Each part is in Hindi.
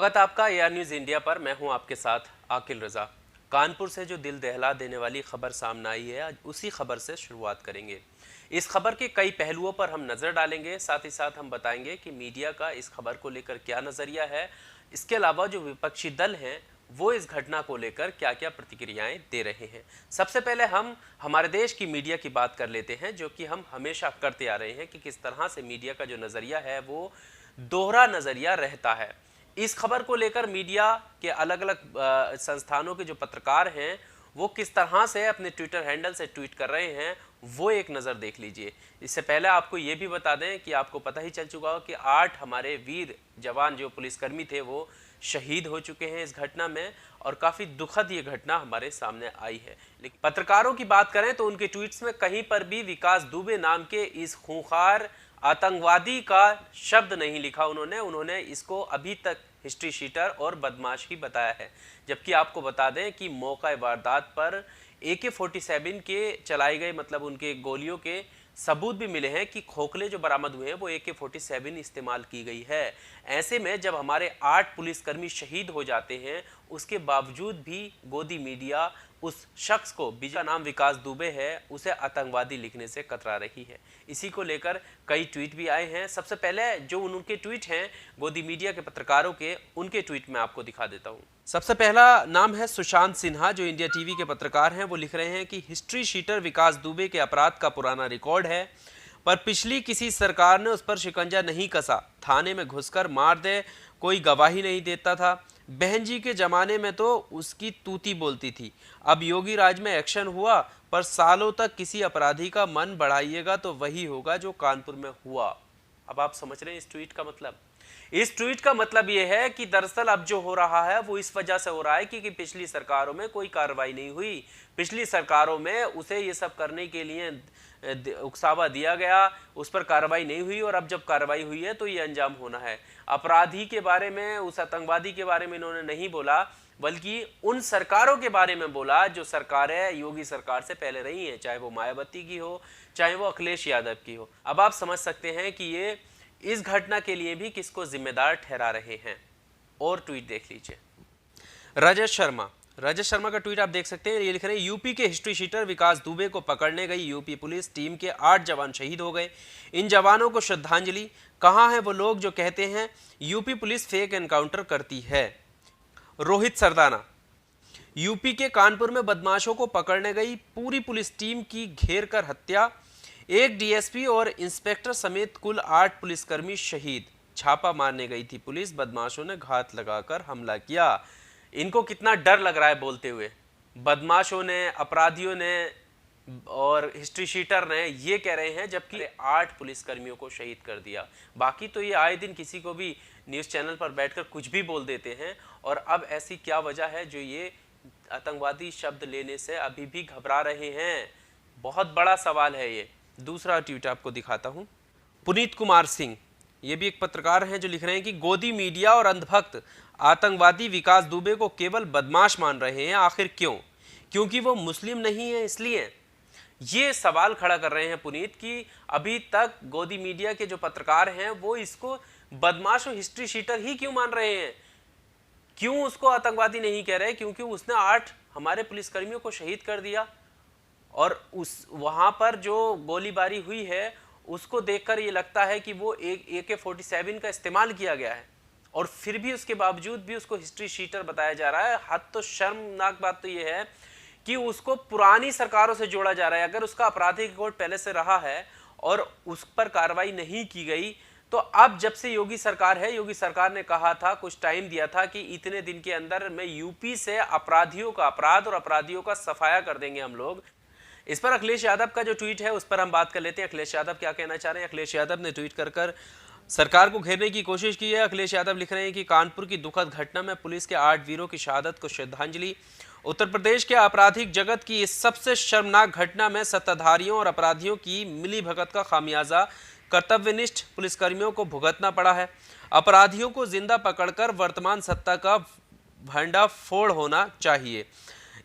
स्वागत है आपका एआर न्यूज़ इंडिया पर। मैं हूं आपके साथ आकिल रजा। कानपुर से जो दिल दहला देने वाली खबर सामने आई है, आज उसी खबर से शुरुआत करेंगे। इस खबर के कई पहलुओं पर हम नज़र डालेंगे, साथ ही साथ हम बताएंगे कि मीडिया का इस खबर को लेकर क्या नज़रिया है। इसके अलावा जो विपक्षी दल हैं वो इस घटना को लेकर क्या क्या प्रतिक्रियाएं दे रहे हैं। सबसे पहले हम हमारे देश की मीडिया की बात कर लेते हैं, जो कि हम हमेशा करते आ रहे हैं कि किस तरह से मीडिया का जो नज़रिया है वो दोहरा नज़रिया रहता है। इस खबर को लेकर मीडिया के अलग अलग संस्थानों के जो पत्रकार हैं वो किस तरह से अपने ट्विटर हैंडल से ट्वीट कर रहे हैं, वो एक नज़र देख लीजिए। इससे पहले आपको ये भी बता दें कि आपको पता ही चल चुका हो कि 8 हमारे वीर जवान जो पुलिसकर्मी थे वो शहीद हो चुके हैं इस घटना में, और काफ़ी दुखद ये घटना हमारे सामने आई है। लेकिन पत्रकारों की बात करें तो उनके ट्वीट्स में कहीं पर भी विकास दुबे नाम के इस खूंखार आतंकवादी का शब्द नहीं लिखा उन्होंने इसको अभी तक हिस्ट्री शीटर और बदमाश ही बताया है। जबकि आपको बता दें कि मौका वारदात पर AK-47 के चलाए गए, मतलब उनके गोलियों के सबूत भी मिले हैं कि खोखले जो बरामद हुए हैं वो AK-47 इस्तेमाल की गई है। ऐसे में जब हमारे 8 पुलिसकर्मी शहीद हो जाते हैं, उसके बावजूद भी गोदी मीडिया उस शख्स को, जिसका नाम विकास दुबे है, उसे आतंकवादी लिखने से कतरा रही है। इसी को लेकर कई ट्वीट भी आए हैं। सबसे पहले जो उनके ट्वीट हैं गोदी मीडिया के पत्रकारों के, उनके ट्वीट में आपको दिखा देता हूं। सबसे पहला नाम है सुशांत सिन्हा, जो इंडिया टीवी के पत्रकार हैं। वो लिख रहे हैं कि हिस्ट्री शीटर विकास दुबे के अपराध का पुराना रिकॉर्ड है, पर पिछली किसी सरकार ने उस पर शिकंजा नहीं कसा। थाने में घुसकर मार दे, कोई गवाही नहीं देता था। बहन जी के जमाने में तो उसकी तूती बोलती थी। अब योगी राज में एक्शन हुआ, पर सालों तक किसी अपराधी का मन बढ़ाइएगा तो वही होगा जो कानपुर में हुआ। अब आप समझ रहे हैं इस ट्वीट का मतलब। इस ट्वीट का मतलब यह है कि दरअसल अब जो हो रहा है वो इस वजह से हो रहा है कि पिछली सरकारों में कोई कार्रवाई नहीं हुई। पिछली सरकारों में उसे ये सब करने के लिए उकसावा दिया गया, उस पर कार्रवाई नहीं हुई, और अब जब कार्रवाई हुई है तो ये अंजाम होना है। अपराधी के बारे में, उस आतंकवादी के बारे में इन्होंने नहीं बोला, बल्कि उन सरकारों के बारे में बोला जो सरकारें योगी सरकार से पहले रही हैं, चाहे वो मायावती की हो, चाहे वो अखिलेश यादव की हो। अब आप समझ सकते हैं कि ये इस घटना के लिए भी किसको जिम्मेदार ठहरा रहे हैं। और ट्वीट देख लीजिए। रजत शर्मा का ट्वीट आप देख सकते हैं। ये लिख रहे हैं, यूपी के हिस्ट्री शीटर विकास दुबे को पकड़ने गई यूपी पुलिस टीम के 8 जवान शहीद हो गए। इन जवानों को श्रद्धांजलि। कहां हैं वो लोग जो कहते हैं यूपी पुलिस फेक एनकाउंटर करती है। रोहित सरदाना, यूपी के कानपुर में बदमाशों को पकड़ने गई पूरी पुलिस टीम की घेर कर हत्या। एक डीएसपी और इंस्पेक्टर समेत कुल 8 पुलिसकर्मी शहीद। छापा मारने गई थी पुलिस, बदमाशों ने घात लगाकर हमला किया। इनको कितना डर लग रहा है बोलते हुए। बदमाशों ने, अपराधियों ने और हिस्ट्री शीटर ने ये कह रहे हैं, जबकि 8 पुलिसकर्मियों को शहीद कर दिया। बाकी तो ये आए दिन किसी को भी न्यूज़ चैनल पर बैठकर कुछ भी बोल देते हैं, और अब ऐसी क्या वजह है जो ये आतंकवादी शब्द लेने से अभी भी घबरा रहे हैं। बहुत बड़ा सवाल है ये। दूसरा ट्वीट आपको दिखाता हूं। पुनीत कुमार सिंह, ये भी एक पत्रकार हैं, जो लिख रहे हैं कि गोदी मीडिया और अंधभक्त आतंकवादी विकास दुबे को केवल बदमाश मान रहे हैं। आखिर क्यों? क्योंकि वो मुस्लिम नहीं है इसलिए? ये सवाल खड़ा कर रहे हैं पुनीत कि अभी तक गोदी मीडिया के जो पत्रकार हैं वो इसको बदमाश और हिस्ट्री शीटर ही क्यों मान रहे हैं, क्यों उसको आतंकवादी नहीं कह रहे? क्योंकि उसने 8 हमारे पुलिसकर्मियों को शहीद कर दिया, और उस वहां पर जो गोलीबारी हुई है उसको देखकर ये लगता है कि वो एक AK-47 का इस्तेमाल किया गया है, और फिर भी उसके बावजूद भी उसको हिस्ट्री शीटर बताया जा रहा है। हद तो शर्मनाक बात तो ये है कि उसको पुरानी सरकारों से जोड़ा जा रहा है। अगर उसका आपराधिक रिकॉर्ड पहले से रहा है और उस पर कार्रवाई नहीं की गई, तो अब जब से योगी सरकार है, योगी सरकार ने कहा था, कुछ टाइम दिया था कि इतने दिन के अंदर में यूपी से अपराधियों का, अपराध और अपराधियों का सफाया कर देंगे हम लोग। इस पर अखिलेश यादव का जो ट्वीट है उस पर हम बात कर लेते हैं। अखिलेश यादव क्या कहना चाह रहे हैं। अखिलेश यादव ने ट्वीट कर सरकार को घेरने की कोशिश की है। अखिलेश यादव लिख रहे हैं कि कानपुर की दुखद घटना में पुलिस के 8 वीरों की शहादत को श्रद्धांजलि। उत्तर प्रदेश के आपराधिक जगत की इस सबसे शर्मनाक घटना में सत्ताधारियों और अपराधियों की मिलीभगत का खामियाजा कर्तव्यनिष्ठ पुलिसकर्मियों को भुगतना पड़ा है। अपराधियों को जिंदा पकड़कर वर्तमान सत्ता का भंडाफोड़ होना चाहिए,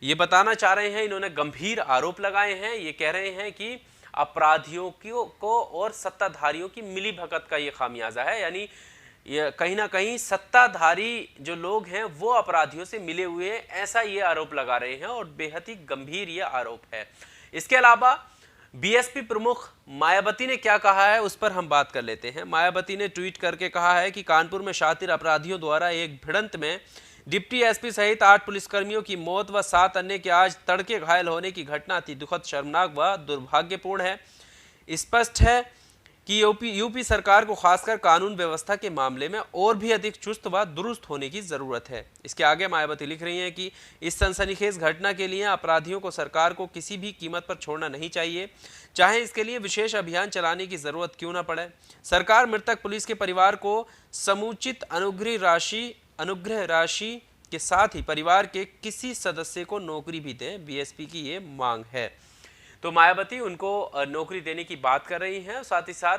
ये बताना चाह रहे हैं। इन्होंने गंभीर आरोप लगाए हैं। ये कह रहे हैं कि अपराधियों को और सत्ताधारियों की मिलीभगत का ये खामियाजा है, यानी ये कहीं ना कहीं सत्ताधारी जो लोग हैं वो अपराधियों से मिले हुए हैं, ऐसा ये आरोप लगा रहे हैं और बेहद ही गंभीर ये आरोप है। इसके अलावा बीएसपी प्रमुख मायावती ने क्या कहा है उस पर हम बात कर लेते हैं। मायावती ने ट्वीट करके कहा है कि कानपुर में शातिर अपराधियों द्वारा एक भिड़ंत में डिप्टी एसपी सहित 8 पुलिसकर्मियों की मौत व 7 अन्य के आज तड़के घायल होने की घटना अति दुखद, शर्मनाक व दुर्भाग्यपूर्ण है। स्पष्ट है कि यूपी सरकार को खासकर कानून व्यवस्था के मामले में और भी अधिक चुस्त व दुरुस्त होने की जरूरत है। इसके आगे मायावती लिख रही हैं कि इस सनसनीखेज घटना के लिए अपराधियों को सरकार को किसी भी कीमत पर छोड़ना नहीं चाहिए, चाहे इसके लिए विशेष अभियान चलाने की जरूरत क्यों न पड़े। सरकार मृतक पुलिस के परिवार को समुचित अनुग्रह राशि के साथ ही परिवार के किसी सदस्य को नौकरी भी दे। बीएसपी की ये मांग है। तो मायावती उनको नौकरी देने की बात कर रही हैं, साथ ही साथ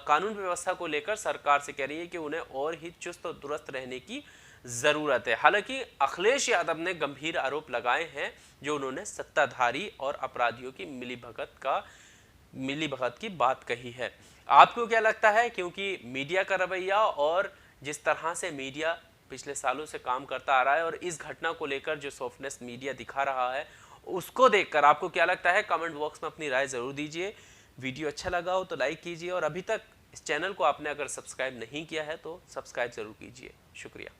कानून व्यवस्था को लेकर सरकार से कह रही है कि उन्हें और ही चुस्त और दुरुस्त रहने की जरूरत है। हालांकि अखिलेश यादव ने गंभीर आरोप लगाए हैं जो उन्होंने सत्ताधारी और अपराधियों की मिलीभगत की बात कही है। आपको क्या लगता है? क्योंकि मीडिया का रवैया और जिस तरह से मीडिया पिछले सालों से काम करता आ रहा है और इस घटना को लेकर जो सॉफ्टनेस मीडिया दिखा रहा है, उसको देखकर आपको क्या लगता है? कमेंट बॉक्स में अपनी राय जरूर दीजिए। वीडियो अच्छा लगा हो तो लाइक कीजिए और अभी तक इस चैनल को आपने अगर सब्सक्राइब नहीं किया है तो सब्सक्राइब जरूर कीजिए। शुक्रिया।